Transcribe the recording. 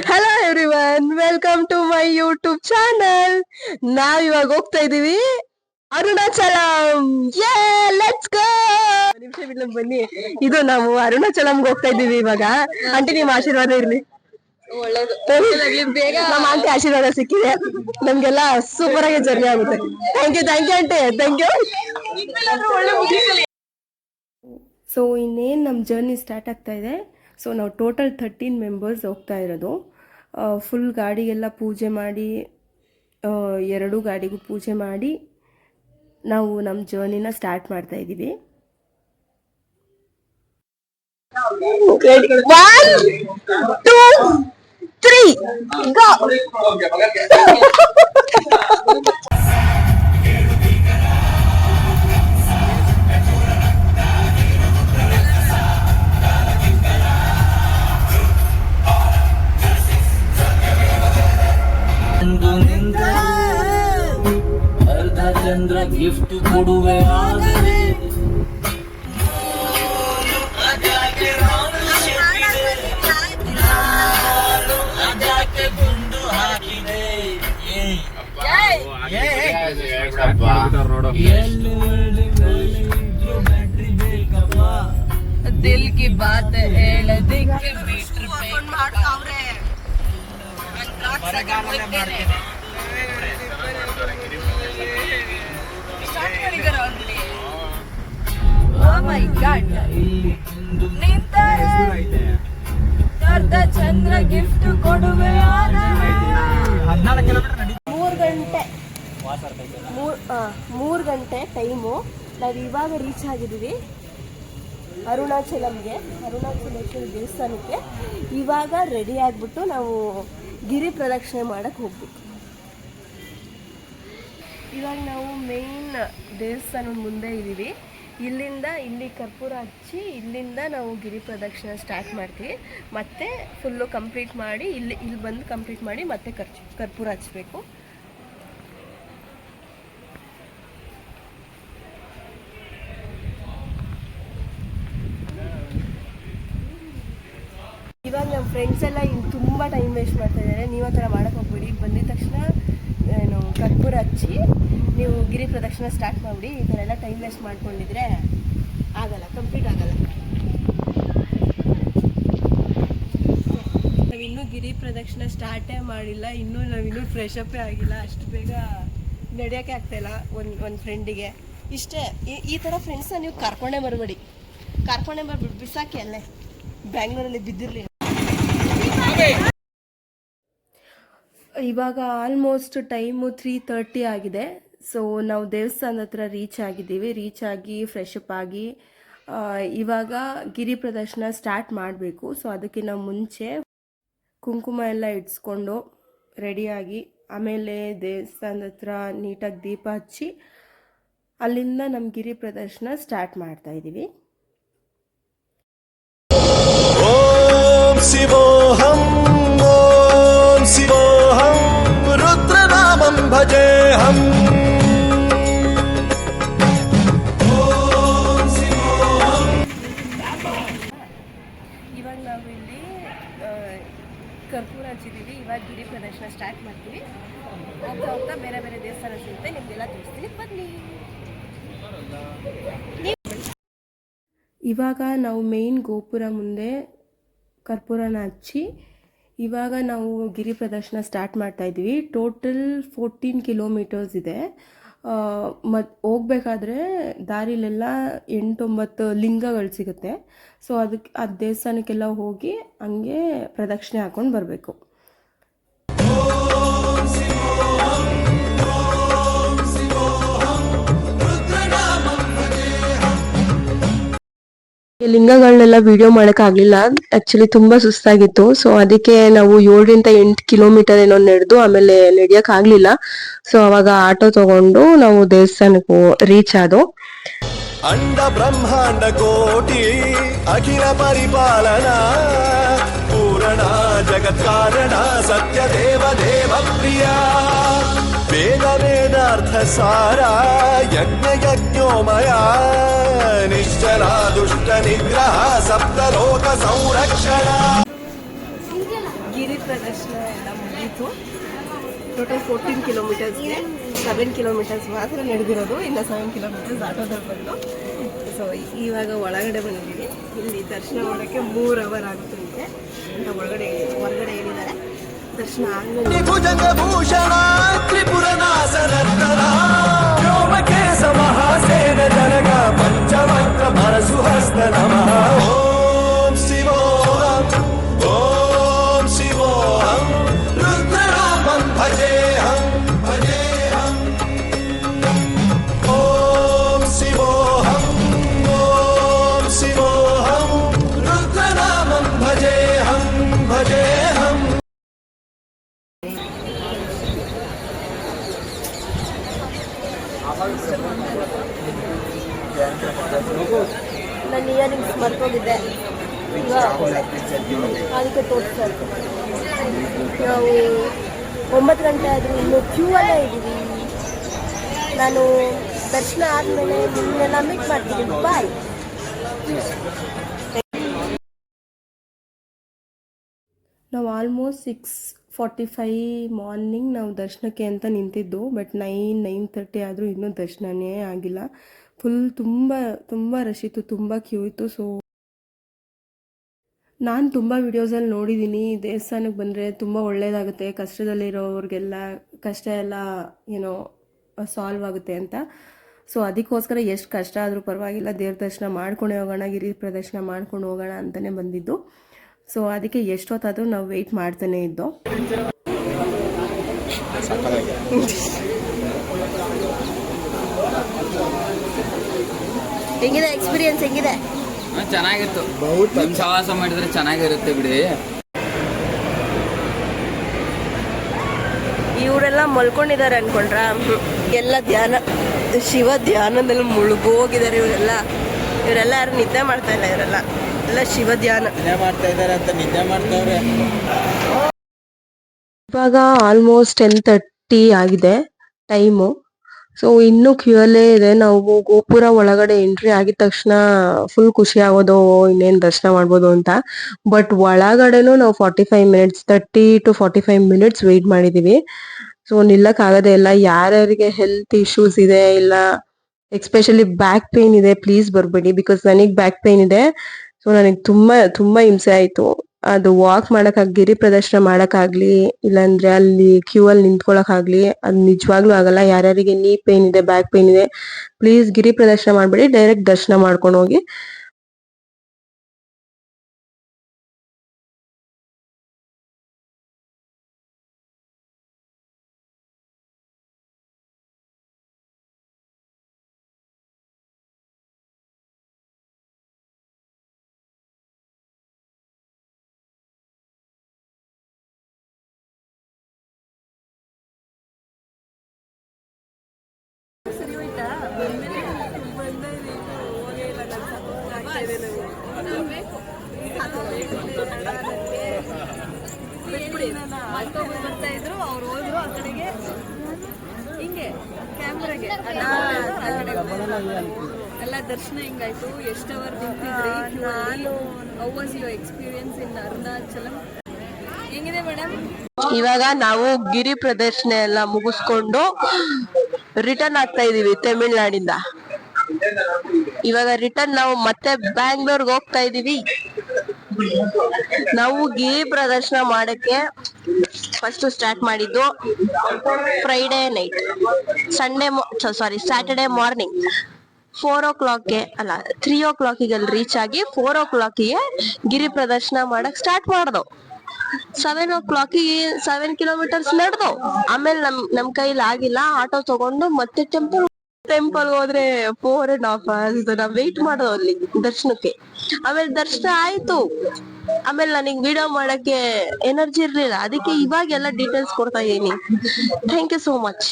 Hello everyone, welcome to my YouTube channel. ನಾವ್ ಇವಾಗ ಹೋಗ್ತಾ ಇದೀವಿ ಅರುಣಾಚಲಂ. Let's go. ಬನ್ನಿ, ಇದು ನಾವು ಅರುಣಾಚಲಂಗೆ ಹೋಗ್ತಾ ಇದೀವಿ ಇವಾಗ. ಆಂಟಿ ನಿಮ್ ಆಶೀರ್ವಾದ ಇರ್ಲಿ. ಒಳ್ಳೇದು, ಬೇಗ ನಮ್ಮ ಆಂಟಿ ಆಶೀರ್ವಾದ ಸಿಕ್ಕಿದೆ ನಮ್ಗೆಲ್ಲ. ಸೂಪರ್ ಆಗಿ ಜರ್ನಿ ಆಗುತ್ತೆ. Thank you aunty, thank you. So ಇನ್ನೇನು ನಮ್ಮ ಜರ್ನಿ ಸ್ಟಾರ್ಟ್ ಆಗ್ತಾ ಇದೆ. ಸೊ ನಾವು ಟೋಟಲ್ 13 ಮೆಂಬರ್ಸ್ ಹೋಗ್ತಾ ಇರೋದು. ಫುಲ್ ಗಾಡಿಗೆಲ್ಲ ಪೂಜೆ ಮಾಡಿ, 2 ಗಾಡಿಗೂ ಪೂಜೆ ಮಾಡಿ ನಾವು ನಮ್ಮ ಜರ್ನಿನ ಸ್ಟಾರ್ಟ್ ಮಾಡ್ತಾ ಇದ್ದೀವಿ. 1 2 3 ಗೋ. ಚಂದ್ರ ಗಿಫ್ಟ್ ಕೊಡುವೆ ಆದರೆ ಅದಕ್ಕೆ ಗುಂಡು ಹಾಕಿದೆ. ಬ್ಯಾಟ್ರಿ ಬೇಕಪ್ಪ, ದಿಲ್ ಕಿ ಬಾತ್ ಹೇಳದಿಕ್ಕೆ ಮೀಟರ್ ಚಂದ್ರ ಗಿಫ್ಟ್ ಕೊಡುವೆ. 3 ಗಂಟೆ ಟೈಮು. ನಾವು ಇವಾಗ ರೀಚ್ ಆಗಿದ್ದೀವಿ ಅರುಣಾಚಲಂಗೆ, ಅರುಣಾಚಲೇಶ್ವರ ದೇವಸ್ಥಾನಕ್ಕೆ. ಇವಾಗ ರೆಡಿ ಆಗಿಬಿಟ್ಟು ನಾವು ಗಿರಿ ಪ್ರದಕ್ಷಿಣೆ ಮಾಡಕ್ಕೆ ಹೋಗ್ಬೇಕು. ಇವಾಗ ನಾವು ಮೇನ್ ದೇವಸ್ಥಾನದ ಮುಂದೆ ಇದ್ದೀವಿ. ಇಲ್ಲಿಂದ ಇಲ್ಲಿ ಕರ್ಪೂರ ಹಚ್ಚಿ ಇಲ್ಲಿಂದ ನಾವು ಗಿರಿ ಪ್ರದಕ್ಷಿಣೆ ಸ್ಟಾರ್ಟ್ ಮಾಡ್ತೀವಿ. ಮತ್ತೆ ಫುಲ್ಲು ಕಂಪ್ಲೀಟ್ ಮಾಡಿ ಇಲ್ಲಿ ಬಂದು ಕಂಪ್ಲೀಟ್ ಮಾಡಿ ಮತ್ತೆ ಕರ್ಪೂರ ಹಚ್ಚಬೇಕು. ಇವಾಗ ನಮ್ಮ ಫ್ರೆಂಡ್ಸ್ ಎಲ್ಲ ಇಲ್ಲಿ ತುಂಬ ಟೈಮ್ ವೇಸ್ಟ್ ಮಾಡ್ತಾ ಇದ್ದಾರೆ. ನೀವು ಆ ಥರ ಮಾಡೋಕ್ಕೆ ಹೋಗ್ಬೇಡಿ. ಬಂದಿದ ತಕ್ಷಣ ಏನು ಕರ್ಪೂರ ಹಚ್ಚಿ ನೀವು ಗಿರಿ ಪ್ರದಕ್ಷಿಣೆ ಸ್ಟಾರ್ಟ್ ಮಾಡಿಬಿಡಿ. ಈ ಥರ ಎಲ್ಲ ಟೈಮ್ ವೇಸ್ಟ್ ಮಾಡ್ಕೊಂಡಿದ್ರೆ ಆಗಲ್ಲ, ಕಂಪ್ಲೀಟ್ ಆಗಲ್ಲ. ನಾವಿನ್ನೂ ಗಿರಿ ಪ್ರದಕ್ಷಿಣೆ ಸ್ಟಾರ್ಟೇ ಮಾಡಿಲ್ಲ. ನಾವಿನ್ನೂ ಫ್ರೆಶ್ ಅಪ್ಪೇ ಆಗಿಲ್ಲ. ಅಷ್ಟು ಬೇಗ ನಡೆಯೋಕ್ಕೆ ಆಗ್ತಾಯಿಲ್ಲ ಒಂದು ಫ್ರೆಂಡಿಗೆ. ಇಷ್ಟೇ, ಈ ಥರ ಫ್ರೆಂಡ್ಸ್ನ ನೀವು ಕರ್ಕೊಂಡೇ ಬರಬೇಡಿ. ಕರ್ಕೊಂಡೇ ಬಿಸಾಕಿ ಅಲ್ಲೇ ಬ್ಯಾಂಗ್ಳೂರಲ್ಲಿ ಬಿದ್ದಿರಲಿ. ಇವಾಗ ಆಲ್ಮೋಸ್ಟ್ ಟೈಮು 3:30 ಆಗಿದೆ. ಸೊ ನಾವು ದೇವಸ್ಥಾನದ ಹತ್ರ ರೀಚ್ ಆಗಿದ್ದೀವಿ. ರೀಚ್ ಆಗಿ ಫ್ರೆಶ್ ಅಪ್ ಆಗಿ ಇವಾಗ ಗಿರಿ ಪ್ರದರ್ಶನ ಸ್ಟಾರ್ಟ್ ಮಾಡಬೇಕು. ಸೊ ಅದಕ್ಕಿಂತ ಮುಂಚೆ ಕುಂಕುಮ ಎಲ್ಲ ಇಡ್ಸ್ಕೊಂಡು ರೆಡಿಯಾಗಿ ಆಮೇಲೆ ದೇವಸ್ಥಾನದ ಹತ್ರ ನೀಟಾಗಿ ದೀಪ ಹಚ್ಚಿ ಅಲ್ಲಿಂದ ನಮ್ಮ ಗಿರಿ ಪ್ರದರ್ಶನ ಸ್ಟಾರ್ಟ್ ಮಾಡ್ತಾ ಇದ್ದೀವಿ. ಶಿವೋಹಂ ಓಂ ಶಿವೋಹಂ ರುದ್ರನಾಮಂ ಭಜೇಹಂ. ಇವಾಗ ನಾವು ಇಲ್ಲಿ ಕರ್ಪೂರ ಹಚ್ಚಿದ್ದೀವಿ. ಇವಾಗ ಗಿರಿ ಪ್ರದರ್ಶನ ಸ್ಟಾರ್ಟ್ ಮಾಡ್ತೀವಿ. ಹೋಗ್ತಾ ಹೋಗ್ತಾ ಬೇರೆ ಬೇರೆ ದೇವಸ್ಥಾನ ಸಿಗುತ್ತೆ, ನಿಮಗೆಲ್ಲ ತೋರಿಸ್ತೀನಿ, ಬನ್ನಿ. ಇವಾಗ ನಾವು ಮೇನ್ ಗೋಪುರ ಮುಂದೆ ಕರ್ಪೂರನ ಹಚ್ಚಿ ಇವಾಗ ನಾವು ಗಿರಿ ಪ್ರದರ್ಶನ ಸ್ಟಾರ್ಟ್ ಮಾಡ್ತಾ ಇದ್ದೀವಿ. ಟೋಟಲ್ 14 ಕಿಲೋಮೀಟರ್ಸ್ ಇದೆ. ಹೋಗ್ಬೇಕಾದ್ರೆ ದಾರಿಲೆಲ್ಲ 8-9 ಲಿಂಗಗಳು ಸಿಗುತ್ತೆ. ಸೊ ಅದಕ್ಕೆ ಆ ದೇವಸ್ಥಾನಕ್ಕೆಲ್ಲ ಹೋಗಿ ಹಂಗೆ ಪ್ರದಕ್ಷಿಣೆ ಹಾಕೊಂಡು ಬರಬೇಕು. ಲಿಂಗಗಳನ್ನೆಲ್ಲ ವಿಡಿಯೋ ಮಾಡೋಕ್ಕಾಗಲಿಲ್ಲ. ಆ್ಯಕ್ಚುಲಿ ತುಂಬ ಸುಸ್ತಾಗಿತ್ತು. ಸೊ ಅದಕ್ಕೆ ನಾವು 7-8 ಕಿಲೋಮೀಟರ್ ಏನೋ ನಡೆದು ಆಮೇಲೆ ನಡೆಯೋಕ್ಕಾಗಲಿಲ್ಲ. ಸೊ ಅವಾಗ ಆಟೋ ತಗೊಂಡು ನಾವು ದೇವಸ್ಥಾನಕ್ಕೆ ರೀಚ್ ಆದೋ. ಅಂಡ ಬ್ರಹ್ಮಾಂಡ ಕೋಟಿ ಅಖಿಲ ಪರಿಪಾಲನ ಪೂರಣ ಜಗತ್ಕಾರಣ ಸತ್ಯ ದೇವ ದೇವ ಪ್ರಿಯ ವೇದ ವೇದಾರ್ಥ ಸಾರ ಯಜ್ಞ ಯಜ್ಞೋಮಯ ನಿಶ್ಚಲ ದುಷ್ಟ ನಿಗ್ರಹ ಸಪ್ತಲೋಕ ಸಂರಕ್ಷಣ. ಗಿರಿ ಪ್ರದರ್ಶನ ಎಲ್ಲ ಮುಗೀತು. ಟೋಟಲ್ 14 ಕಿಲೋಮೀಟರ್ಸ್ಗೆ 7 ಕಿಲೋಮೀಟರ್ಸ್ ಮಾತ್ರ ನಡೆದಿರೋದು, ಇನ್ನು 7 ಕಿಲೋಮೀಟರ್ಸ್ ಆಟೋದಲ್ಲಿ ಬಂದು. ಸೊ ಇವಾಗ ಒಳಗಡೆ ಬಂದಿದ್ದೀವಿ. ಇಲ್ಲಿ ದರ್ಶನ ಮಾಡೋಕ್ಕೆ 3 ಅವರ್ ಆಗುತ್ತಂತೆ ಅಂತ ಹೊರಗಡೆ ಹೇಳಿದ್ದಾರೆ. ದರ್ಶನ ಆದ್ಮೇಲೆ ಭುಜಂಗಭೂಷಣ ತ್ರಿಪುರನಾಸನರ್ತರ ವ್ಯೋಮಕೇಶ ಮಹಾಸೇನ ಜನಕ ಪಂಚವಕ್ರ ಭರಸುಹಸ್ತ ನಮಃ. ಓಂ ಶಿವೋಹಂ ಓಂ ಶಿವೋಹಂ ರುದ್ರನಾಮಂ ಭಜೇಹಂ ಭಜೇಹಂ. ಓಂ ಶಿವೋಹಂ ಓಂ ಶಿವೋಹಂ ರುದ್ರನಾಮಂ ಭಜೇಹಂ ಭಜೇಹಂ. ನನ್ನ ಇಯರಿಂಗ್ಸ್ ಮರ್ತೋಗಿದ್ದೆ, ಅದಕ್ಕೆ ತೋರಿಸ್ತಾ ಇರ್ತೀನಿ. ನಾವು 9 ಗಂಟೆ ಆದರೂ ಇನ್ನೂ ಕ್ಯೂ ಅಲ್ಲೇ ಇದ್ದೀವಿ. ನಾನು ದರ್ಶನ ಆದಮೇಲೆ ನಿಮ್ಮನ್ನೆಲ್ಲ ಮೀಟ್ ಮಾಡ್ತೀನಿ. ಬಾಯ್. ನಾವು ಆಲ್ಮೋಸ್ಟ್ 6:45 ಮಾರ್ನಿಂಗ್ ನಾವು ದರ್ಶನಕ್ಕೆ ಅಂತ ನಿಂತಿದ್ದು. ಬಟ್ 9:30 ಆದರೂ ಇನ್ನೂ ದರ್ಶನನೇ ಆಗಿಲ್ಲ. ಫುಲ್ ತುಂಬ ರಶ್ ಇತ್ತು, ತುಂಬ ಕ್ಯೂ ಇತ್ತು. ಸೊ ನಾನು ತುಂಬ ವಿಡಿಯೋಸಲ್ಲಿ ನೋಡಿದ್ದೀನಿ, ದೇವಸ್ಥಾನಕ್ಕೆ ಬಂದರೆ ತುಂಬ ಒಳ್ಳೆಯದಾಗುತ್ತೆ, ಕಷ್ಟದಲ್ಲಿರೋರಿಗೆಲ್ಲ ಕಷ್ಟ ಎಲ್ಲ ಏನೋ ಸಾಲ್ವ್ ಆಗುತ್ತೆ ಅಂತ. ಸೊ ಅದಕ್ಕೋಸ್ಕರ ಎಷ್ಟು ಕಷ್ಟ ಆದರೂ ಪರವಾಗಿಲ್ಲ, ದೇವ್ರ ದರ್ಶನ ಮಾಡ್ಕೊಂಡೇ ಹೋಗೋಣ, ಗಿರಿ ಪ್ರದರ್ಶನ ಮಾಡ್ಕೊಂಡು ಹೋಗೋಣ ಅಂತಲೇ ಬಂದಿದ್ದು. ಸೊ ಅದಕ್ಕೆ ಎಷ್ಟೊತ್ತಾದರೂ ನಾವು ವೆಯ್ಟ್ ಮಾಡ್ತಾನೆ ಇದ್ದೋ. ಹೆಂಗಿದೆ ಎಕ್ಸ್ಪೀರಿಯನ್ಸ್? ಹೆಂಗಿದೆ? ಚೆನ್ನಾಗಿತ್ತು. ಸಹವಾಸ ಮಾಡಿದ್ರೆ ಚೆನ್ನಾಗಿರುತ್ತೆ ಬಿಡಿ. ಇವರೆಲ್ಲ ಮಲ್ಕೊಂಡಿದ್ದಾರೆ ಅನ್ಕೊಂಡ್ರ? ಎಲ್ಲ ಧ್ಯಾನ, ಶಿವ ಧ್ಯಾನದಲ್ಲಿ ಮುಳುಗೋಗಿದ್ದಾರೆ ಇವರೆಲ್ಲ. ಯಾರು ನಿದ್ದೆ ಮಾಡ್ತಾ ಇಲ್ಲ, ಇವರೆಲ್ಲ ಎಲ್ಲ ಶಿವ ಧ್ಯಾನ ಮಾಡ್ತಾ ಇದಾರೆ ಅಂತ ನಿದ್ದೆ ಮಾಡ್ತಾವ್ರೆ. ಇವಾಗ ಆಲ್ಮೋಸ್ಟ್ 10:30 ಆಗಿದೆ ಟೈಮು. ಸೊ ಇನ್ನೂ ಕ್ಯೂ ಅಲ್ಲೇ ಇದೆ. ನಾವು ಗೋಪುರ ಒಳಗಡೆ ಎಂಟ್ರಿ ಆಗಿದ ತಕ್ಷಣ ಫುಲ್ ಖುಷಿ ಆಗೋದು, ಇನ್ನೇನು ದರ್ಶನ ಮಾಡ್ಬೋದು ಅಂತ. ಬಟ್ ಒಳಗಡೆನೂ ನಾವು 45 ಮಿನಿಟ್ಸ್ 30 to 45 ಮಿನಿಟ್ಸ್ ವೆಯ್ಟ್ ಮಾಡಿದ್ದೀವಿ. ಸೊ ನಿಲ್ಲಕ್ಕಾಗದೇ ಇಲ್ಲ. ಯಾರ್ಯಾರಿಗೆ ಹೆಲ್ತ್ ಇಶ್ಯೂಸ್ ಇದೆ, ಇಲ್ಲ ಎಕ್ಸ್ಪೆಷಲಿ ಬ್ಯಾಕ್ ಪೇನ್ ಇದೆ, ಪ್ಲೀಸ್ ಬರಬೇಡಿ. ಬಿಕಾಸ್ ನನಗೆ ಬ್ಯಾಕ್ ಪೇನ್ ಇದೆ. ಸೊ ನನಗೆ ತುಂಬಾ ಹಿಂಸೆ ಆಯಿತು. ಅದು ವಾಕ್ ಮಾಡೋಕ್ಕಾಗಿ, ಗಿರಿ ಪ್ರದರ್ಶನ ಮಾಡೋಕ್ಕಾಗ್ಲಿ, ಇಲ್ಲಾಂದ್ರೆ ಅಲ್ಲಿ ಕ್ಯೂ ಅಲ್ಲಿ ನಿಂತ್ಕೊಳ್ಳೋಕ್ಕಾಗ್ಲಿ, ಅದು ನಿಜವಾಗ್ಲೂ ಆಗಲ್ಲ. ಯಾರ್ಯಾರಿಗೆ ನೀ ಪೇನ್ ಇದೆ, ಬ್ಯಾಕ್ ಪೇನ್ ಇದೆ, ಪ್ಲೀಸ್ ಗಿರಿ ಪ್ರದರ್ಶನ ಮಾಡಬೇಡಿ, ಡೈರೆಕ್ಟ್ ದರ್ಶನ ಮಾಡ್ಕೊಂಡು ಹೋಗಿ. ಬರ್ತಾ ಇದ್ರು, ಅವ್ರು ಹೋದ್ರು ಆ ಕಡೆಗೆ, ಹಿಂಗೆ ಕ್ಯಾಮ್ರಾಗೆ ಎಲ್ಲ ದರ್ಶನ ಹಿಂಗಾಯ್ತು. ಎಷ್ಟು ಅವರ್ ನಿಂತಿದ್ರಿ? ನಾನು how was your experience in Arunachalam? ಹೆಂಗಿದೆ ಮೇಡಮ್? ಇವಾಗ ನಾವು ಗಿರಿ ಪ್ರದರ್ಶನ ಎಲ್ಲ ಮುಗಿಸ್ಕೊಂಡು ರಿಟರ್ನ್ ಆಗ್ತಾ ಇದೀವಿ ತಮಿಳ್ನಾಡಿಂದ. ಇವಾಗ ರಿಟರ್ನ್ ನಾವು ಮತ್ತೆ ಬ್ಯಾಂಗ್ಳೂರ್ಗೆ ಹೋಗ್ತಾ ಇದೀವಿ. ನಾವು ಗಿರಿ ಪ್ರದರ್ಶನ ಮಾಡಕ್ಕೆ ಫಸ್ಟ್ ಸ್ಟಾರ್ಟ್ ಮಾಡಿದ್ದು ಫ್ರೈಡೇ ನೈಟ್, ಸ್ಯಾಟರ್ಡೆ ಮಾರ್ನಿಂಗ್ 4 ಅಲ್ಲ 3 ಅಲ್ಲಿ ರೀಚ್ ಆಗಿ 4 ಗಿರಿ ಪ್ರದರ್ಶನ ಮಾಡಕ್ ಸ್ಟಾರ್ಟ್ ಮಾಡ್ದೋ. 7 ಕಿಲೋಮೀಟರ್ಸ್ ನಡೆದು ಆಮೇಲೆ ನಮ್ ಕೈಲಿ ಆಗಿಲ್ಲ, ಆಟೋ ತಗೊಂಡು ಮತ್ತೆ ಟೆಂಪಲ್ ಹೋದ್ರೆ 4.5 hours ನಾವ್ ವೆಯ್ಟ್ ಮಾಡೋದು ಅಲ್ಲಿ ದರ್ಶನಕ್ಕೆ. ಆಮೇಲೆ ದರ್ಶನ ಆಯ್ತು. ಆಮೇಲೆ ನನಗೆ ವಿಡಿಯೋ ಮಾಡಕ್ಕೆ ಎನರ್ಜಿ ಇರ್ಲಿಲ್ಲ, ಅದಕ್ಕೆ ಇವಾಗೆಲ್ಲ ಡೀಟೇಲ್ಸ್ ಕೊಡ್ತಾ ಇದೀನಿ. Thank you so much.